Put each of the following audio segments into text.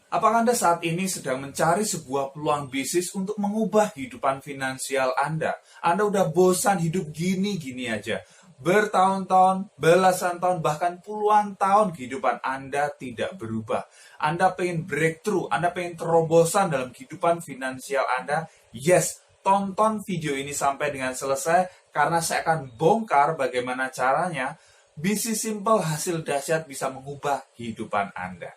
Apakah Anda saat ini sedang mencari sebuah peluang bisnis untuk mengubah kehidupan finansial Anda? Anda udah bosan hidup gini-gini aja. Bertahun-tahun, belasan tahun, bahkan puluhan tahun kehidupan Anda tidak berubah. Anda pengen breakthrough, Anda pengen terobosan dalam kehidupan finansial Anda. Yes, tonton video ini sampai dengan selesai karena saya akan bongkar bagaimana caranya bisnis simple hasil dahsyat bisa mengubah kehidupan Anda.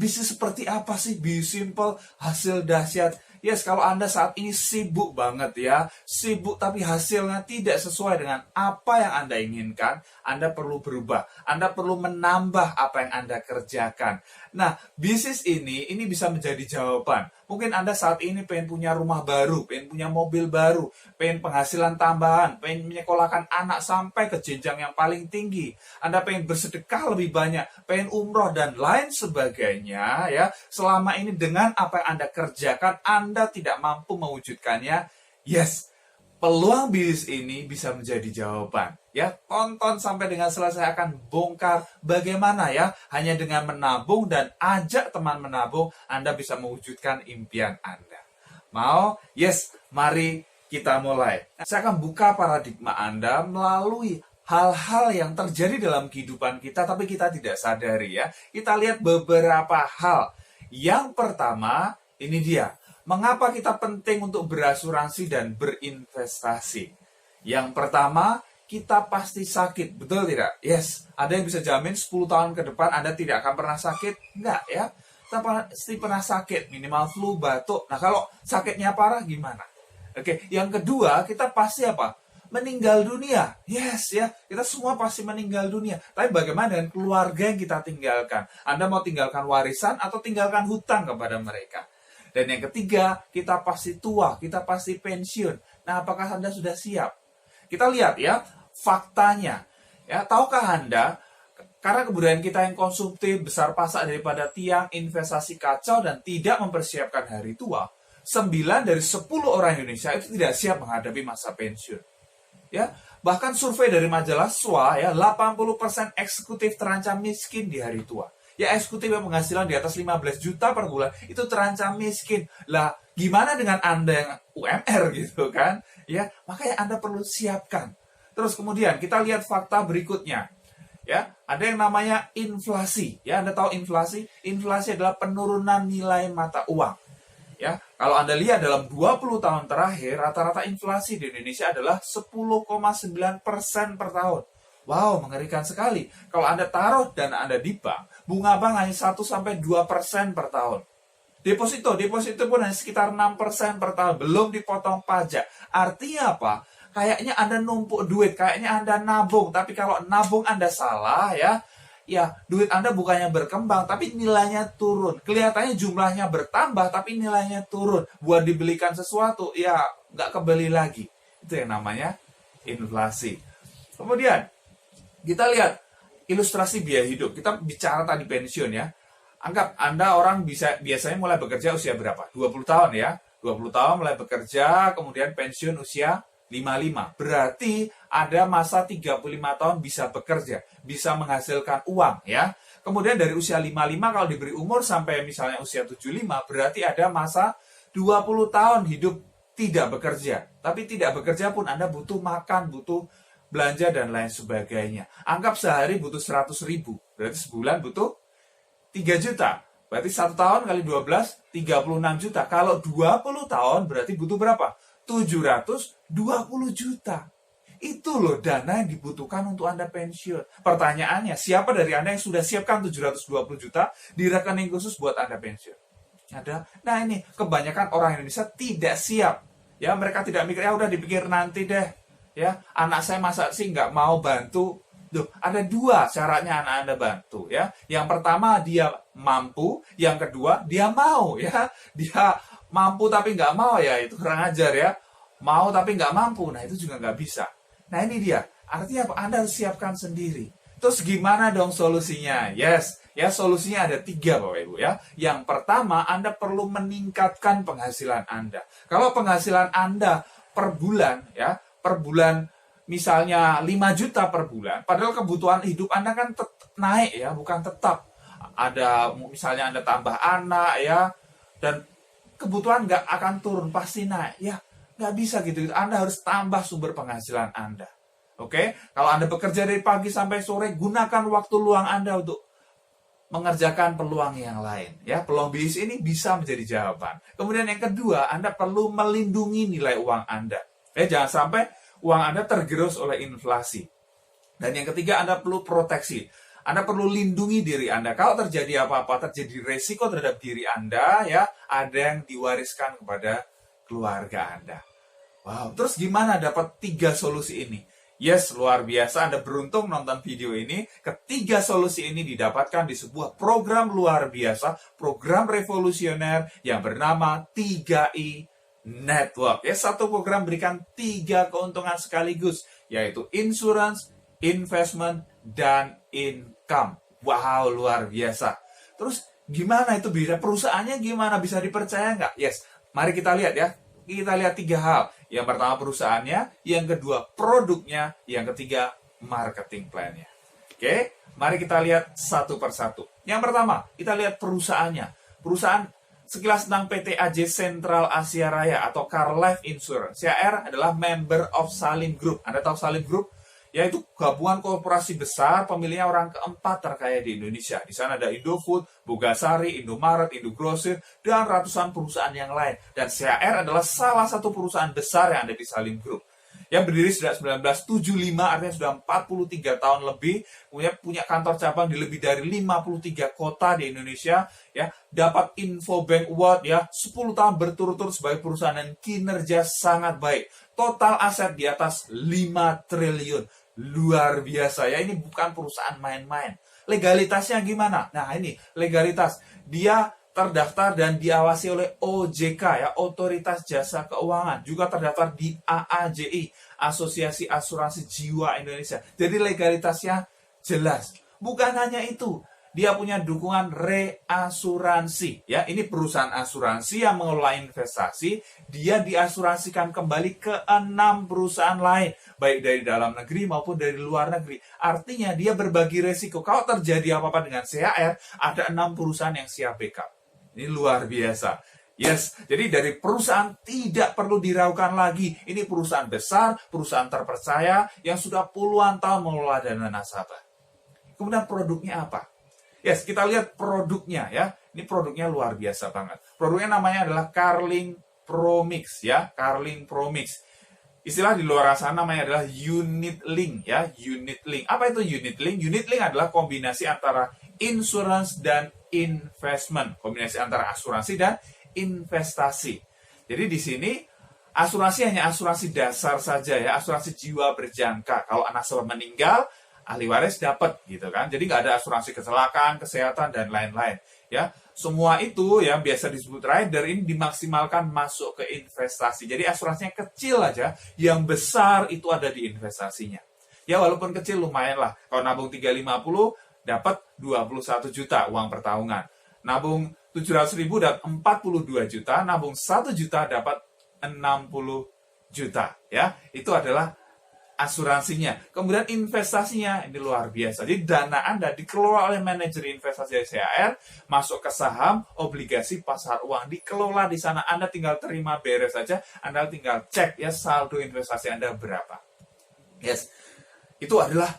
Bisnis seperti apa sih? Bisnis simple, hasil dahsyat. Yes, kalau Anda saat ini sibuk banget ya, sibuk tapi hasilnya tidak sesuai dengan apa yang Anda inginkan, Anda perlu berubah. Anda perlu menambah apa yang Anda kerjakan. Nah, bisnis ini bisa menjadi jawaban. Mungkin Anda saat ini pengen punya rumah baru, pengen punya mobil baru, pengen penghasilan tambahan, pengen menyekolahkan anak sampai ke jenjang yang paling tinggi. Anda pengen bersedekah lebih banyak, pengen umroh dan lain sebagainya ya. Selama ini dengan apa yang Anda kerjakan, Anda tidak mampu mewujudkannya. Yes, peluang bisnis ini bisa menjadi jawaban. Ya, tonton sampai dengan selesai, akan bongkar bagaimana ya hanya dengan menabung dan ajak teman menabung Anda bisa mewujudkan impian Anda. Mau? Yes, mari kita mulai. Saya akan buka paradigma Anda melalui hal-hal yang terjadi dalam kehidupan kita tapi kita tidak sadari ya. Kita lihat beberapa hal. Yang pertama, ini dia. Mengapa kita penting untuk berasuransi dan berinvestasi? Yang pertama, kita pasti sakit, betul tidak? Yes, ada yang bisa jamin 10 tahun ke depan Anda tidak akan pernah sakit? Enggak ya, kita pasti pernah sakit, minimal flu, batuk. Nah, kalau sakitnya parah gimana? Oke, yang kedua, kita pasti apa? Meninggal dunia. Yes ya, kita semua pasti meninggal dunia. Tapi bagaimana dengan keluarga yang kita tinggalkan? Anda mau tinggalkan warisan atau tinggalkan hutang kepada mereka? Dan yang ketiga, kita pasti tua, kita pasti pensiun. Nah, apakah Anda sudah siap? Kita lihat ya, faktanya. Ya, tahukah Anda, karena kebudayaan kita yang konsumtif, besar pasak daripada tiang, investasi kacau, dan tidak mempersiapkan hari tua, 9 dari 10 orang Indonesia itu tidak siap menghadapi masa pensiun. Ya, bahkan survei dari majalah SWA, ya, 80% eksekutif terancam miskin di hari tua. Ya, eksekutif yang penghasilan di atas 15 juta per bulan itu terancam miskin. Lah, gimana dengan Anda yang UMR gitu kan? Ya, makanya Anda perlu siapkan. Terus kemudian kita lihat fakta berikutnya. Ya, ada yang namanya inflasi. Ya, Anda tahu inflasi? Inflasi adalah penurunan nilai mata uang. Ya, kalau Anda lihat dalam 20 tahun terakhir, rata-rata inflasi di Indonesia adalah 10,9% per tahun. Wow, mengerikan sekali. Kalau Anda taruh dana Anda di bank, bunga bank hanya 1-2% per tahun. Deposito pun hanya sekitar 6% per tahun, belum dipotong pajak. Artinya apa? Kayaknya Anda numpuk duit, kayaknya Anda nabung. Tapi kalau nabung Anda salah ya, duit Anda bukannya berkembang, tapi nilainya turun. Kelihatannya jumlahnya bertambah, tapi nilainya turun. Buat dibelikan sesuatu, ya nggak kebeli lagi. Itu yang namanya inflasi. Kemudian, kita lihat ilustrasi biaya hidup. Kita bicara tadi pensiun ya. Anggap Anda orang biasanya mulai bekerja usia berapa? 20 tahun ya. 20 tahun mulai bekerja, kemudian pensiun usia 55. Berarti ada masa 35 tahun bisa bekerja, bisa menghasilkan uang ya. Kemudian dari usia 55 kalau diberi umur sampai misalnya usia 75, berarti ada masa 20 tahun hidup tidak bekerja. Tapi tidak bekerja pun Anda butuh makan, butuh belanja dan lain sebagainya. Anggap sehari butuh 100.000, berarti sebulan butuh 3 juta. Berarti 1 tahun kali 12, 36 juta. Kalau 20 tahun berarti butuh berapa? 720 juta. Itu loh dana yang dibutuhkan untuk Anda pensiun. Pertanyaannya, siapa dari Anda yang sudah siapkan 720 juta di rekening khusus buat Anda pensiun? Ada. Nah ini, kebanyakan orang Indonesia tidak siap. Ya, mereka tidak mikir, ya udah dipikir nanti deh. Ya, anak saya masa sih nggak mau bantu. Duh, ada 2 syaratnya anak Anda bantu ya. Yang pertama dia mampu, yang kedua dia mau ya. Dia mampu tapi nggak mau ya, itu kurang ajar ya. Mau tapi nggak mampu, nah itu juga nggak bisa. Nah ini dia, artinya apa? Anda harus siapkan sendiri. Terus gimana dong solusinya? Yes, Ya, solusinya ada 3 Bapak Ibu ya. Yang pertama, Anda perlu meningkatkan penghasilan Anda. Kalau penghasilan Anda per bulan ya, per bulan misalnya 5 juta per bulan, padahal kebutuhan hidup Anda kan naik ya, bukan tetap. Ada misalnya Anda tambah anak ya, dan kebutuhan nggak akan turun, pasti naik ya. Nggak bisa gitu. Anda harus tambah sumber penghasilan Anda. Oke, kalau Anda bekerja dari pagi sampai sore, gunakan waktu luang Anda untuk mengerjakan peluang yang lain. Ya, peluang bisnis ini bisa menjadi jawaban. Kemudian yang kedua, Anda perlu melindungi nilai uang Anda. Jangan sampai uang Anda tergerus oleh inflasi. Dan yang ketiga, Anda perlu proteksi. Anda perlu lindungi diri Anda. Kalau terjadi apa-apa, terjadi resiko terhadap diri Anda, ya, ada yang diwariskan kepada keluarga Anda. Wow, terus gimana dapat 3 solusi ini? Yes, luar biasa. Anda beruntung nonton video ini. Ketiga solusi ini didapatkan di sebuah program luar biasa, program revolusioner yang bernama 3i Network. Ya, satu program berikan 3 keuntungan sekaligus, yaitu insurance, investment, dan income. Wow, luar biasa. Terus gimana itu bisa? Perusahaannya gimana? Bisa dipercaya nggak? Yes, mari kita lihat ya. Kita lihat 3 hal. Yang pertama perusahaannya, yang kedua produknya, yang ketiga marketing plan-nya. Oke, mari kita lihat satu persatu. Yang pertama, kita lihat perusahaannya. Perusahaan sekilas tentang PT AJ Sentral Asia Raya atau Car Life Insurance. CAR adalah member of Salim Group. Anda tahu Salim Group? Yaitu gabungan korporasi besar, pemiliknya orang keempat terkaya di Indonesia. Di sana ada Indofood, Bogasari, Indomaret, Indogrosir, dan ratusan perusahaan yang lain. Dan CAR adalah salah satu perusahaan besar yang ada di Salim Group. Yang berdiri sejak 1975, artinya sudah 43 tahun lebih, kemudian punya kantor cabang di lebih dari 53 kota di Indonesia, ya, dapat Infobank Award ya, 10 tahun berturut-turut sebagai perusahaan yang kinerja sangat baik. Total aset di atas 5 triliun. Luar biasa ya, ini bukan perusahaan main-main. Legalitasnya gimana? Nah, ini legalitas. Dia terdaftar dan diawasi oleh OJK ya, Otoritas Jasa Keuangan, juga terdaftar di AAJI, Asosiasi Asuransi Jiwa Indonesia. Jadi legalitasnya jelas. Bukan hanya itu, dia punya dukungan reasuransi ya. Ini perusahaan asuransi yang mengelola investasi, dia diasuransikan kembali ke 6 perusahaan lain, baik dari dalam negeri maupun dari luar negeri. Artinya dia berbagi resiko. Kalau terjadi apa-apa dengan CAR, ada 6 perusahaan yang siap backup. Ini luar biasa. Yes, jadi dari perusahaan tidak perlu diragukan lagi. Ini perusahaan besar, perusahaan terpercaya yang sudah puluhan tahun mengelola dana nasabah. Kemudian produknya apa? Yes, kita lihat produknya ya. Ini produknya luar biasa banget. Produknya namanya adalah Carling Promix ya, Carling Promix. Istilah di luar sana namanya adalah unit link ya, unit link. Apa itu unit link? Unit link adalah kombinasi antara insurance dan investment, kombinasi antara asuransi dan investasi. Jadi di sini asuransi hanya asuransi dasar saja ya, asuransi jiwa berjangka. Kalau anak nasabah meninggal, ahli waris dapat gitu kan. Jadi nggak ada asuransi kecelakaan, kesehatan dan lain-lain ya. Semua itu yang biasa disebut rider ini dimaksimalkan masuk ke investasi. Jadi asuransinya kecil aja, yang besar itu ada di investasinya. Ya walaupun kecil lumayan lah. Kalau nabung 350 dapat 21 juta uang per tahunan. Nabung 700.000 dapat 42 juta, nabung 1 juta dapat 60 juta ya. Itu adalah asuransinya. Kemudian investasinya ini luar biasa. Jadi dana Anda dikelola oleh manajer investasi dari CAR, masuk ke saham, obligasi, pasar uang, dikelola di sana. Anda tinggal terima beres saja, Anda tinggal cek ya saldo investasi Anda berapa. Yes. Itu adalah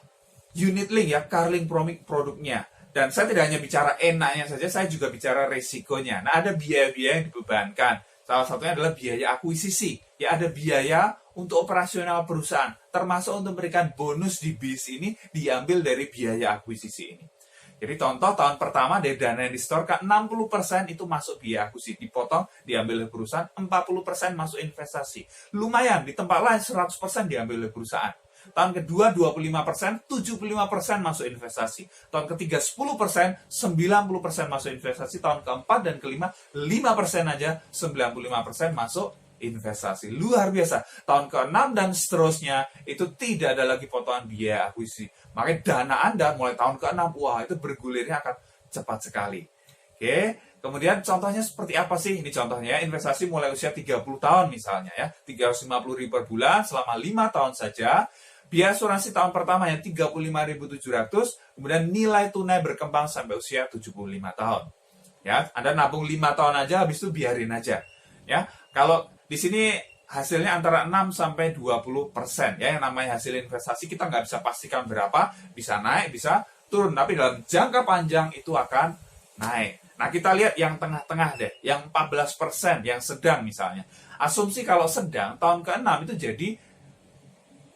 unit link ya, Carling Promix produknya. Dan saya tidak hanya bicara enaknya saja, saya juga bicara resikonya. Nah, ada biaya-biaya yang dibebankan. Salah satunya adalah biaya akuisisi. Ya, ada biaya untuk operasional perusahaan, termasuk untuk memberikan bonus di bis ini diambil dari biaya akuisisi ini. Jadi contoh tahun pertama dari dana yang disetorkan 60% itu masuk biaya akuisisi, dipotong diambil oleh perusahaan, 40% masuk investasi. Lumayan, di tempat lain 100% diambil oleh perusahaan. Tahun kedua 25%, 75% masuk investasi. Tahun ketiga 10%, 90% masuk investasi. Tahun keempat dan kelima 5% aja, 95% masuk investasi. Luar biasa. Tahun ke-6 dan seterusnya itu tidak ada lagi potongan biaya akuisisi. Makanya dana Anda mulai tahun ke-6, wah itu bergulirnya akan cepat sekali. Oke, kemudian contohnya seperti apa sih? Ini contohnya ya, investasi mulai usia 30 tahun misalnya ya, 350.000 per bulan selama 5 tahun saja. Biaya asuransi tahun pertama yang 35.700, kemudian nilai tunai berkembang sampai usia 75 tahun. Ya, Anda nabung 5 tahun aja, habis itu biarin aja. Ya, kalau di sini hasilnya antara 6 sampai 20% ya, yang namanya hasil investasi kita nggak bisa pastikan berapa, bisa naik, bisa turun, tapi dalam jangka panjang itu akan naik. Nah, kita lihat yang tengah-tengah deh, yang 14%, yang sedang misalnya. Asumsi kalau sedang, tahun ke-6 itu jadi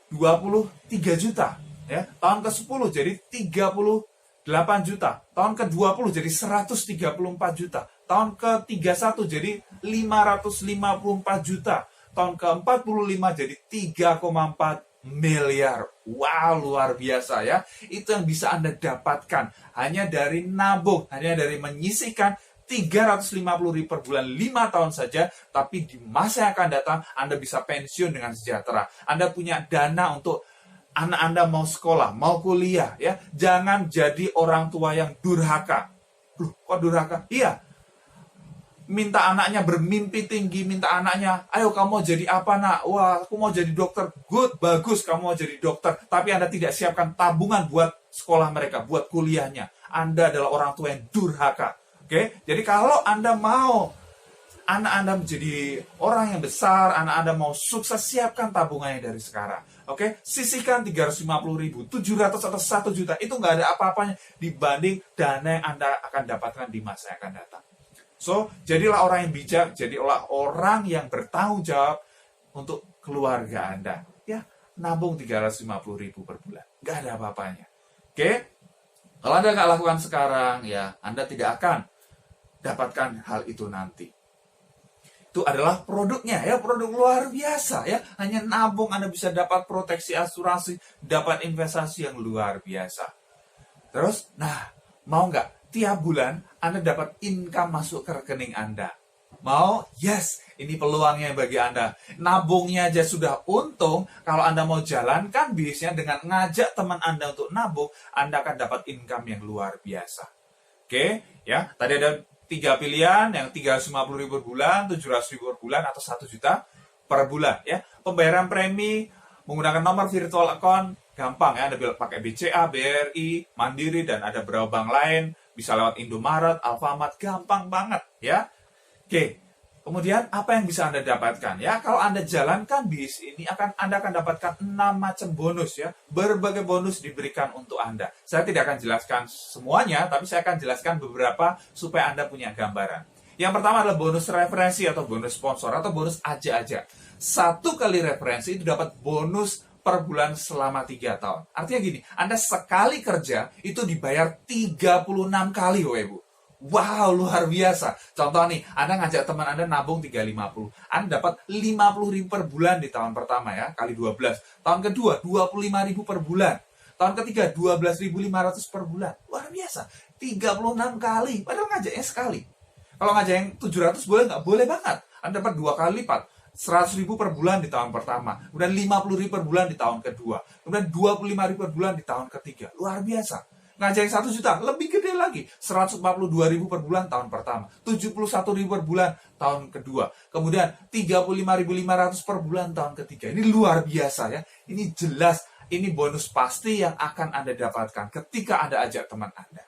23 juta. Ya. Tahun ke-10 jadi 38 juta. Tahun ke-20 jadi 134 juta. Tahun ke-31 jadi 554 juta. Tahun ke-45 jadi 3,4 miliar. Wow, luar biasa ya. Itu yang bisa Anda dapatkan hanya dari nabung, hanya dari menyisihkan 350.000 per bulan 5 tahun saja, tapi di masa yang akan datang Anda bisa pensiun dengan sejahtera. Anda punya dana untuk anak Anda mau sekolah, mau kuliah ya. Jangan jadi orang tua yang durhaka. Loh, kok durhaka? Iya. Minta anaknya bermimpi tinggi, minta anaknya, ayo kamu mau jadi apa nak? Wah, aku mau jadi dokter. Good, bagus kamu mau jadi dokter. Tapi Anda tidak siapkan tabungan buat sekolah mereka, buat kuliahnya. Anda adalah orang tua yang durhaka. Oke, jadi kalau Anda mau anak Anda menjadi orang yang besar, anak Anda mau sukses, siapkan tabungannya dari sekarang. Oke, sisihkan 350.000, 700 atau 1 juta. Itu nggak ada apa-apanya dibanding dana yang Anda akan dapatkan di masa yang akan datang. So, jadilah orang yang bijak, jadilah orang yang bertanggung jawab untuk keluarga Anda. Ya, nabung 350.000 per bulan. Nggak ada apa-apanya. Oke? Kalau Anda nggak lakukan sekarang, ya Anda tidak akan dapatkan hal itu nanti. Itu adalah produknya, ya, produk luar biasa, ya. Hanya nabung Anda bisa dapat proteksi asuransi, dapat investasi yang luar biasa. Terus, nah, mau nggak? Tiap bulan Anda dapat income masuk ke rekening Anda. Mau? Yes, ini peluangnya bagi Anda. Nabungnya aja sudah untung. Kalau Anda mau jalankan bisnisnya dengan ngajak teman Anda untuk nabung, Anda akan dapat income yang luar biasa. Oke, ya. Tadi ada 3 pilihan, yang 350.000 per bulan, 700.000 per bulan, atau 1 juta per bulan. Ya. Pembayaran premi menggunakan nomor virtual account gampang ya. Anda pakai BCA, BRI, Mandiri, dan ada beberapa bank lain. Bisa lewat Indomaret, Alfamart, gampang banget ya. Oke, kemudian apa yang bisa Anda dapatkan ya? Kalau Anda jalankan bisnis ini, Anda akan dapatkan 6 macam bonus ya. Berbagai bonus diberikan untuk Anda. Saya tidak akan jelaskan semuanya, tapi saya akan jelaskan beberapa supaya Anda punya gambaran. Yang pertama adalah bonus referensi atau bonus sponsor atau bonus aja-aja. 1 kali referensi itu dapat bonus per bulan selama 3 tahun. Artinya gini, Anda sekali kerja itu dibayar 36 kali, Ibu. Wow, luar biasa. Contoh nih, Anda ngajak teman Anda nabung 350. Anda dapat 50.000 per bulan di tahun pertama ya, kali 12. Tahun kedua, 25.000 per bulan. Tahun ketiga, 12.500 per bulan. Luar biasa. 36 kali, padahal ngajaknya sekali. Kalau ngajak yang 700 boleh nggak? Boleh banget. Anda dapat 2 kali lipat. 100.000 per bulan di tahun pertama, kemudian 50.000 per bulan di tahun kedua, kemudian 25.000 per bulan di tahun ketiga. Luar biasa. Ngajakin 1 juta, lebih gede lagi. 142.000 per bulan tahun pertama, 71.000 per bulan tahun kedua, kemudian 35.500 per bulan tahun ketiga. Ini luar biasa ya. Ini jelas, ini bonus pasti yang akan Anda dapatkan ketika Anda ajak teman Anda.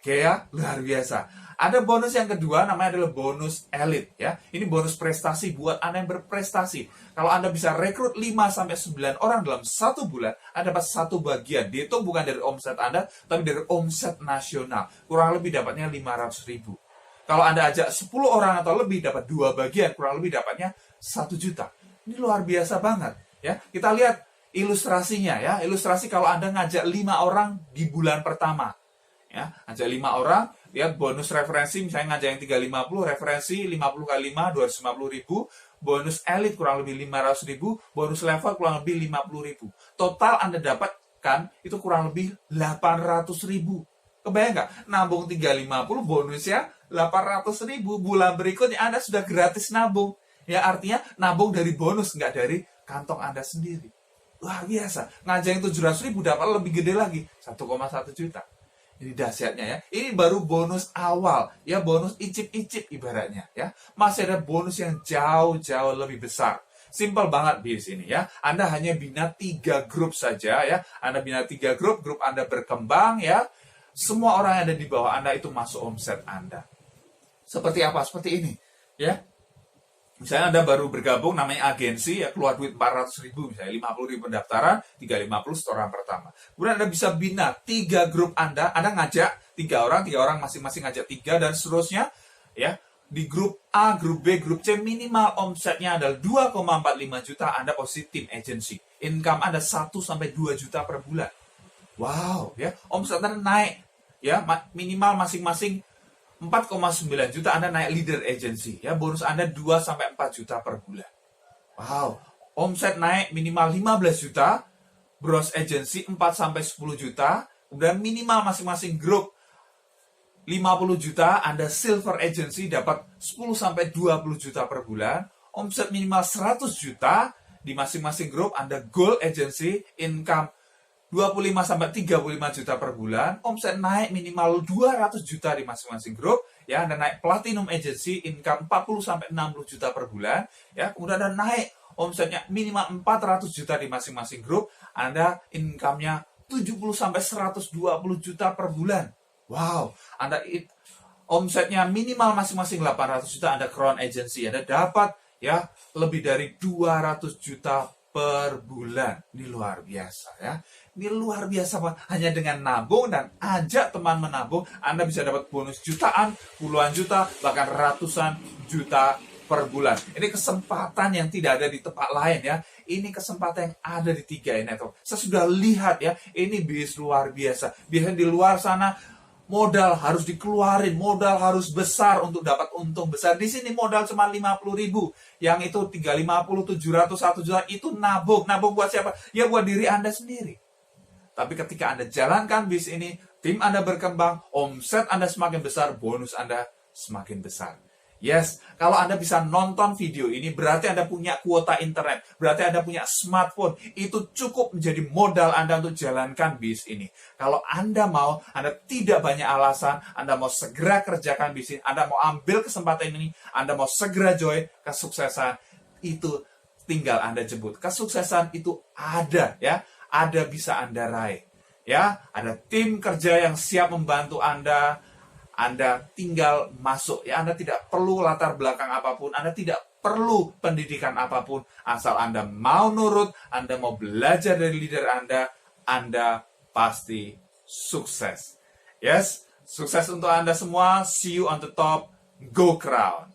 Oke ya, luar biasa. Ada bonus yang kedua, namanya adalah bonus elit ya. Ini bonus prestasi buat Anda yang berprestasi. Kalau Anda bisa rekrut 5-9 orang dalam 1 bulan, Anda dapat 1 bagian. Dihitung bukan dari omset Anda, tapi dari omset nasional. Kurang lebih dapatnya 500.000. Kalau Anda ajak 10 orang atau lebih, dapat 2 bagian. Kurang lebih dapatnya 1 juta. Ini luar biasa banget ya. Kita lihat ilustrasinya ya. Ilustrasi kalau Anda ngajak 5 orang di bulan pertama. Ya, ngajak 5 orang, lihat bonus referensi, misalnya ngajak yang 350, referensi 50 kali 5, 250.000, bonus elit kurang lebih 500.000, bonus level kurang lebih 50.000. Total Anda dapatkan itu kurang lebih 800.000. Kebayang nggak? Nabung 350, bonusnya 800.000. Bulan berikutnya Anda sudah gratis nabung. Ya, artinya nabung dari bonus, nggak dari kantong Anda sendiri. Luar biasa. Ngajak yang 700.000 dapat lebih gede lagi, 1,1 juta. Ini dahsyatnya ya. Ini baru bonus awal, ya bonus icip-icip ibaratnya ya. Masih ada bonus yang jauh-jauh lebih besar. Simpel banget di sini ya. Anda hanya bina 3 grup saja ya. Anda bina 3 grup Anda berkembang ya. Semua orang yang ada di bawah Anda itu masuk omset Anda. Seperti apa? Seperti ini ya. Misalnya Anda baru bergabung namanya agensi ya, keluar duit 400.000 misalnya 50.000 pendaftaran, 350 setoran pertama. Kemudian Anda bisa bina 3 grup Anda ngajak 3 orang masing-masing ngajak 3 dan seterusnya ya. Di grup A, grup B, grup C minimal omsetnya adalah 2,45 juta, Anda posisi tim agency. Income Anda 1 sampai 2 juta per bulan. Wow, ya. Omset Anda naik ya, minimal masing-masing 4,9 juta Anda naik leader agency ya, bonus Anda 2 sampai 4 juta per bulan. Wow, omset naik minimal 15 juta, gross agency 4 sampai 10 juta, kemudian minimal masing-masing grup 50 juta, Anda silver agency dapat 10 sampai 20 juta per bulan, omset minimal 100 juta di masing-masing grup, Anda gold agency, income 25 sampai 35 juta per bulan, omset naik minimal 200 juta di masing-masing grup, ya Anda naik platinum agency, income 40 sampai 60 juta per bulan, ya kemudian Anda naik omsetnya minimal 400 juta di masing-masing grup, Anda income-nya 70 sampai 120 juta per bulan. Wow, Anda omsetnya minimal masing-masing 800 juta, Anda crown agency, Anda dapat ya lebih dari 200 juta per bulan. Ini luar biasa ya. Ini luar biasa Pak. Hanya dengan nabung dan ajak teman menabung, Anda bisa dapat bonus jutaan, puluhan juta, bahkan ratusan juta per bulan. Ini kesempatan yang tidak ada di tempat lain ya. Ini kesempatan yang ada di 3 network. Saya sudah lihat ya, ini bisnis luar biasa. Biasanya di luar sana modal harus dikeluarin, modal harus besar untuk dapat untung besar. Di sini modal cuma 50.000, yang itu 350, 700, 1 juta itu nabung. Nabung buat siapa? Ya buat diri Anda sendiri. Tapi ketika Anda jalankan bisnis ini, tim Anda berkembang, omset Anda semakin besar, bonus Anda semakin besar. Yes, kalau Anda bisa nonton video ini, berarti Anda punya kuota internet, berarti Anda punya smartphone. Itu cukup menjadi modal Anda untuk jalankan bisnis ini. Kalau Anda mau, Anda tidak banyak alasan, Anda mau segera kerjakan bisnis, Anda mau ambil kesempatan ini, Anda mau segera join, kesuksesan itu tinggal Anda jemput. Kesuksesan itu ada ya, ada bisa Anda raih. Ya, ada tim kerja yang siap membantu Anda tinggal masuk ya. Anda tidak perlu latar belakang apapun, Anda tidak perlu pendidikan apapun, asal Anda mau nurut, Anda mau belajar dari leader Anda pasti sukses. Yes, sukses untuk Anda semua. See you on the top. Go Crown.